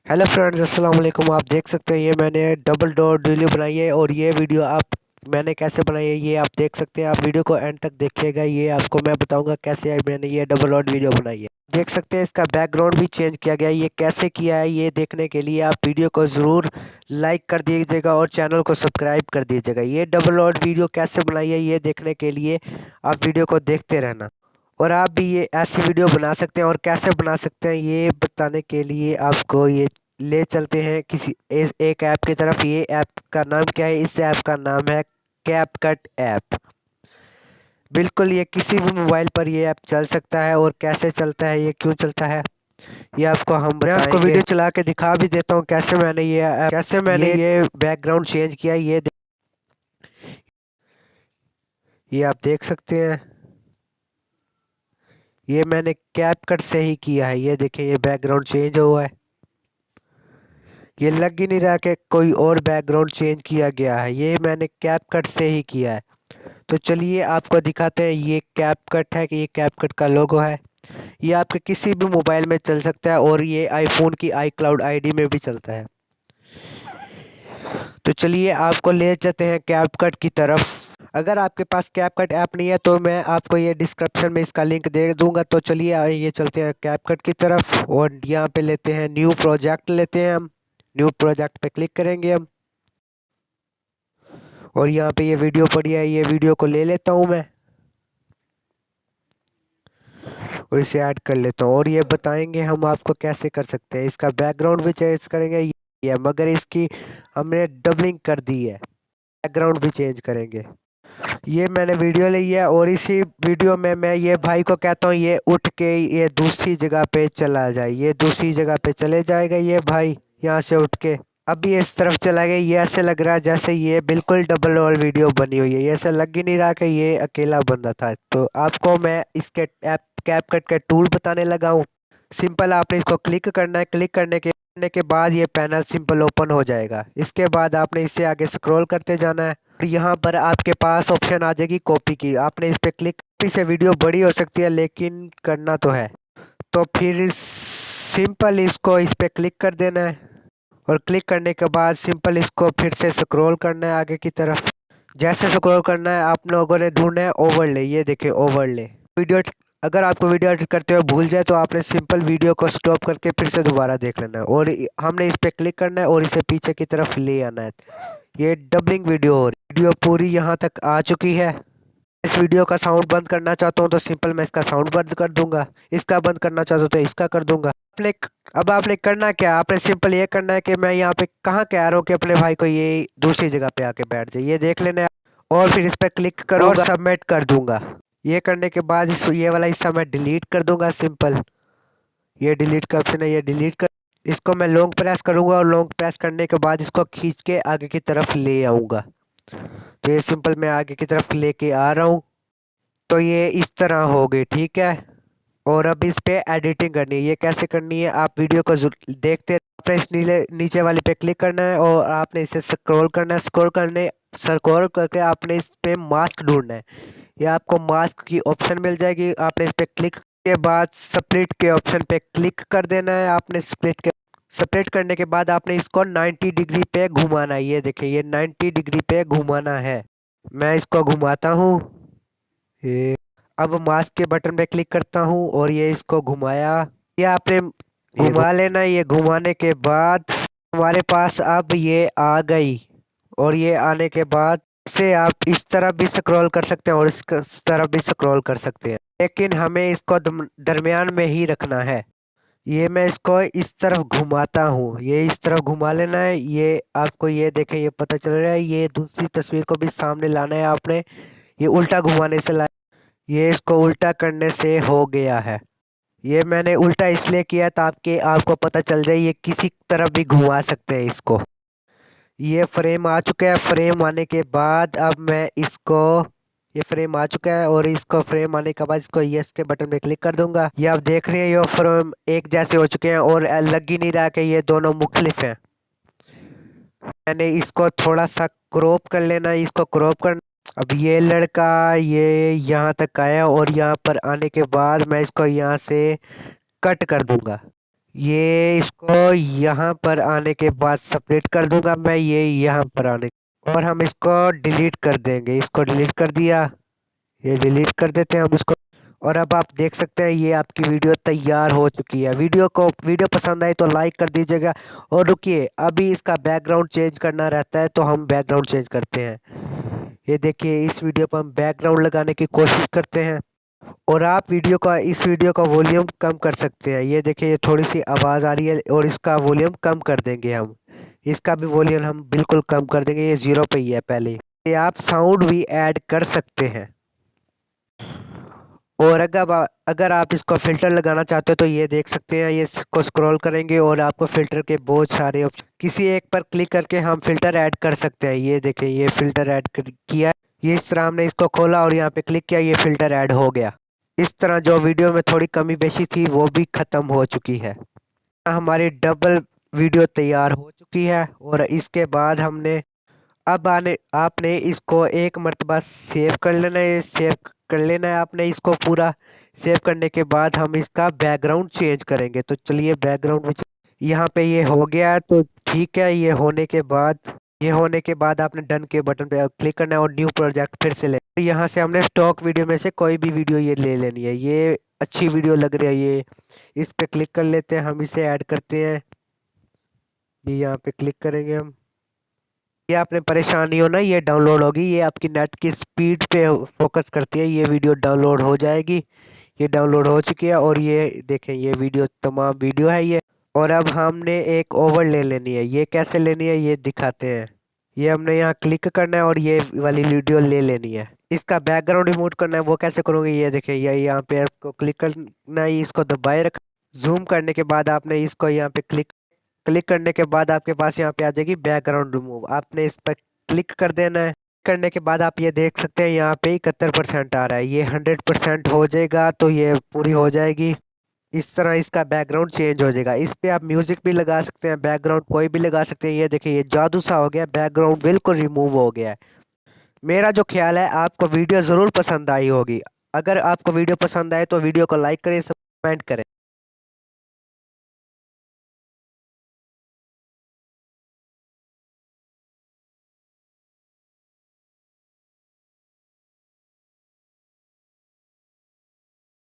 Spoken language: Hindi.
हेलो फ्रेंड्स, अस्सलाम वालेकुम। आप देख सकते हैं ये मैंने डबल डोर वीडियो बनाई है और ये वीडियो आप मैंने कैसे बनाई है ये आप देख सकते हैं। आप वीडियो को एंड तक देखिएगा, ये आपको मैं बताऊंगा कैसे मैंने ये डबल डोर वीडियो बनाई है। देख सकते हैं इसका बैकग्राउंड भी चेंज किया गया है। ये कैसे किया है ये देखने के लिए आप वीडियो को ज़रूर लाइक कर दीजिएगा और चैनल को सब्सक्राइब कर दीजिएगा। ये डबल डोर वीडियो कैसे बनाई है ये देखने के लिए आप वीडियो को देखते रहना। और आप भी ये ऐसी वीडियो बना सकते हैं और कैसे बना सकते हैं ये बताने के लिए आपको ये ले चलते हैं किसी एक ऐप की तरफ। ये ऐप का नाम क्या है? इस ऐप का नाम है कैपकट ऐप। बिल्कुल ये किसी भी मोबाइल पर ये ऐप चल सकता है। और कैसे चलता है, ये क्यों चलता है, ये आपको हम बताएंगे। मैं आपको वीडियो चला के दिखा भी देता हूँ कैसे मैंने ये बैकग्राउंड चेंज किया। ये आप देख सकते हैं, ये मैंने कैपकट से ही किया है। ये देखें, ये बैकग्राउंड चेंज हुआ है। ये लग ही नहीं रहा कि कोई और बैकग्राउंड चेंज किया गया है, ये मैंने कैपकट से ही किया है। तो चलिए आपको दिखाते हैं। ये कैपकट है कि ये कैपकट का लोगो है। ये आपके किसी भी मोबाइल में चल सकता है और ये आईफोन की iCloud आईडी में भी चलता है। तो चलिए आपको ले चलते हैं कैपकट की तरफ। अगर आपके पास कैपकट ऐप नहीं है तो मैं आपको ये डिस्क्रिप्शन में इसका लिंक दे दूंगा। तो चलिए ये चलते हैं कैपकट की तरफ और यहाँ पे लेते हैं न्यू प्रोजेक्ट, लेते हैं हम न्यू प्रोजेक्ट पे क्लिक करेंगे हम। और यहाँ पे ये वीडियो पड़ी है, ये वीडियो को ले लेता हूँ मैं और इसे ऐड कर लेता हूँ। और ये बताएंगे हम आपको कैसे कर सकते हैं। इसका बैकग्राउंड भी चेंज करेंगे ये मगर इसकी हमने डबलिंग कर दी है, बैकग्राउंड भी चेंज करेंगे। ये मैंने वीडियो ली है और इसी वीडियो में मैं ये भाई को कहता हूँ ये उठ के ये दूसरी जगह पे चला जाए। ये दूसरी जगह पे चले जाएगा ये भाई यहाँ से उठ के। अब ये इस तरफ चला गया। ये ऐसे लग रहा है जैसे ये बिल्कुल डबल रोल वीडियो बनी हुई है। ये ऐसा लग ही नहीं रहा कि ये अकेला बंदा था। तो आपको मैं इसके ऐप कैपकट के टूल बताने लगा हूँ। सिंपल आपने इसको क्लिक करना है। क्लिक करने के बाद ये पैनल सिंपल ओपन हो जाएगा। इसके बाद आपने इससे आगे स्क्रॉल करते जाना है। यहाँ पर आपके पास ऑप्शन आ जाएगी कॉपी की। आपने इस पे क्लिक, कॉपी से वीडियो बड़ी हो सकती है लेकिन करना तो है। तो फिर सिंपल इसको इस पे क्लिक कर देना है और क्लिक करने के बाद सिंपल इसको फिर से स्क्रॉल करना है आगे की तरफ। जैसे स्क्रॉल करना है आप लोगों ने ढूंढना है ओवरले। ये देखिए ओवरले वीडियो। अगर आपको वीडियो एडिट करते हुए भूल जाए तो आपने सिंपल वीडियो को स्टॉप करके फिर से दोबारा देख लेना है और हमने इस पे क्लिक करना है और इसे पीछे की तरफ ले आना है। ये डबलिंग वीडियो हो रही, वीडियो पूरी यहाँ तक आ चुकी है। इस वीडियो का साउंड बंद करना चाहता हूँ तो सिंपल मैं इसका साउंड बंद कर दूंगा। इसका बंद करना चाहता हूँ तो इसका कर दूंगा। आपने अब आपने करना क्या, आपने सिंपल ये करना है कि मैं यहाँ पे कहाँ कह रहा हूँ कि अपने भाई को ये दूसरी जगह पे आके बैठ जाए, ये देख लेना है। और फिर इस पर क्लिक करूँगा और सबमिट कर दूंगा। ये करने के बाद ये वाला हिस्सा मैं डिलीट कर दूंगा। सिंपल ये डिलीट का ऑप्शन है, ये डिलीट कर, इसको मैं लॉन्ग प्रेस करूंगा और लॉन्ग प्रेस करने के बाद इसको खींच के आगे की तरफ ले आऊंगा। तो ये सिंपल मैं आगे की तरफ लेके आ रहा हूँ। तो ये इस तरह हो गई, ठीक है। और अब इस पे एडिटिंग करनी है। ये कैसे करनी है आप वीडियो को देखते, आपने इस नीचे वाले पे क्लिक करना है और आपने इसे स्क्रॉल करना है। स्क्रॉल करके आपने इस पे मास्क ढूंढना है। ये आपको मास्क की ऑप्शन मिल जाएगी। आपने इस पे क्लिक के बाद स्प्लिट के ऑप्शन पे क्लिक कर देना है। आपने स्प्लिट करने के बाद आपने इसको 90 डिग्री पे घुमाना है। ये देखिए ये 90 डिग्री पे घुमाना है। मैं इसको घुमाता हूँ। ये अब मास्क के बटन पे क्लिक करता हूँ और ये इसको घुमाया। ये आपने घुमा लेना। ये घुमाने के बाद हमारे पास अब ये आ गई। और ये आने के बाद से आप इस तरफ भी स्क्रॉल कर सकते हैं और इस तरफ भी स्क्रॉल कर सकते हैं, लेकिन हमें इसको दरमियान में ही रखना है। ये मैं इसको इस तरफ घुमाता हूँ, ये इस तरफ घुमा लेना है। ये आपको ये देखें, ये पता चल रहा है। ये दूसरी तस्वीर को भी सामने लाना है आपने। ये उल्टा घुमाने से ये इसको उल्टा करने से हो गया है। ये मैंने उल्टा इसलिए किया ताकि आपको पता चल जाए ये किसी तरफ भी घुमा सकते हैं इसको। ये फ्रेम आ चुका है। फ्रेम आने के बाद अब मैं इसको, ये फ्रेम आ चुका है और इसको फ्रेम आने के बाद इसको यस के बटन पे क्लिक कर दूंगा। ये आप देख रहे हैं ये फ्रेम एक जैसे हो चुके हैं और लग ही नहीं रहा कि ये दोनों मुख्तलिफ हैं। मैंने इसको थोड़ा सा क्रॉप कर लेना, इसको क्रॉप कर। अब ये लड़का ये यहाँ तक आया और यहाँ पर आने के बाद मैं इसको यहाँ से कट कर दूंगा। ये इसको यहाँ पर आने के बाद सेपरेट कर दूंगा मैं, ये यहाँ पर आने, और हम इसको डिलीट कर देंगे। इसको डिलीट कर दिया, ये डिलीट कर देते हैं हम इसको। और अब आप देख सकते हैं ये आपकी वीडियो तैयार हो चुकी है। वीडियो पसंद आई तो लाइक कर दीजिएगा। और रुकिए, अभी इसका बैकग्राउंड चेंज करना रहता है तो हम बैकग्राउंड चेंज करते हैं। ये देखिए, इस वीडियो पर हम बैकग्राउंड लगाने की कोशिश करते हैं। और आप इस वीडियो का वॉल्यूम कम कर सकते हैं। ये देखिए, ये थोड़ी सी आवाज़ आ रही है और इसका वॉल्यूम कम कर देंगे हम। इसका भी वॉल्यूम हम बिल्कुल कम कर देंगे, ये 0 पे ही है पहले। ये आप साउंड भी ऐड कर सकते हैं। और अगर आप इसको फ़िल्टर लगाना चाहते हो तो ये देख सकते हैं, ये इसको स्क्रॉल करेंगे और आपको फ़िल्टर के बहुत सारे ऑप्शन, किसी एक पर क्लिक करके हम फ़िल्टर ऐड कर सकते हैं। ये देखें, ये फ़िल्टर ऐड किया। ये इस तरह हमने इसको खोला और यहाँ पे क्लिक किया, ये फ़िल्टर ऐड हो गया। इस तरह जो वीडियो में थोड़ी कमी पेशी थी वो भी ख़त्म हो चुकी है। हमारी डबल वीडियो तैयार हो चुकी है। और इसके बाद आपने इसको एक मर्तबा सेव कर लेना है। सेव कर लेना है आपने इसको पूरा। सेव करने के बाद हम इसका बैकग्राउंड चेंज करेंगे। तो चलिए, बैकग्राउंड में यहाँ पे ये हो गया तो ठीक है। ये होने के बाद आपने डन के बटन पे क्लिक करना है और न्यू प्रोजेक्ट फिर से ले। यहाँ से हमने स्टॉक वीडियो में से कोई भी वीडियो ये ले लेनी है। ये अच्छी वीडियो लग रही है, ये इस पे क्लिक कर लेते हैं, हम इसे ऐड करते हैं। ये यहाँ पे क्लिक करेंगे हम। ये आपने परेशानी हो ना, ये डाउनलोड होगी। ये आपकी नेट की स्पीड पे फोकस करती है। ये वीडियो डाउनलोड हो जाएगी। ये डाउनलोड हो चुकी है और ये देखें, ये वीडियो तमाम वीडियो है ये। और अब हमने एक ओवर ले लेनी है। ये कैसे लेनी है ये दिखाते हैं। ये हमने यहाँ क्लिक करना है और ये वाली वीडियो ले लेनी है। इसका बैकग्राउंड रिमूव करना है, वो कैसे करोगे ये देखें। ये यहाँ पे आपको क्लिक करना है, इसको दबाए रख। जूम करने के बाद आपने इसको यहाँ पे क्लिक क्लिक करने के बाद आपके पास यहाँ पे आ जाएगी बैकग्राउंड रिमूव। आपने इस पर क्लिक कर देना है। करने के बाद आप ये देख सकते हैं यहाँ पे 71% आ रहा है। ये 100% हो जाएगा तो ये पूरी हो जाएगी। इस तरह इसका बैकग्राउंड चेंज हो जाएगा। इस पे आप म्यूजिक भी लगा सकते हैं, बैकग्राउंड कोई भी लगा सकते हैं। ये देखिए, ये जादू सा हो गया, बैकग्राउंड बिल्कुल रिमूव हो गया है। मेरा जो ख्याल है आपको वीडियो ज़रूर पसंद आई होगी। अगर आपको वीडियो पसंद आए तो वीडियो को लाइक करें, कमेंट करें।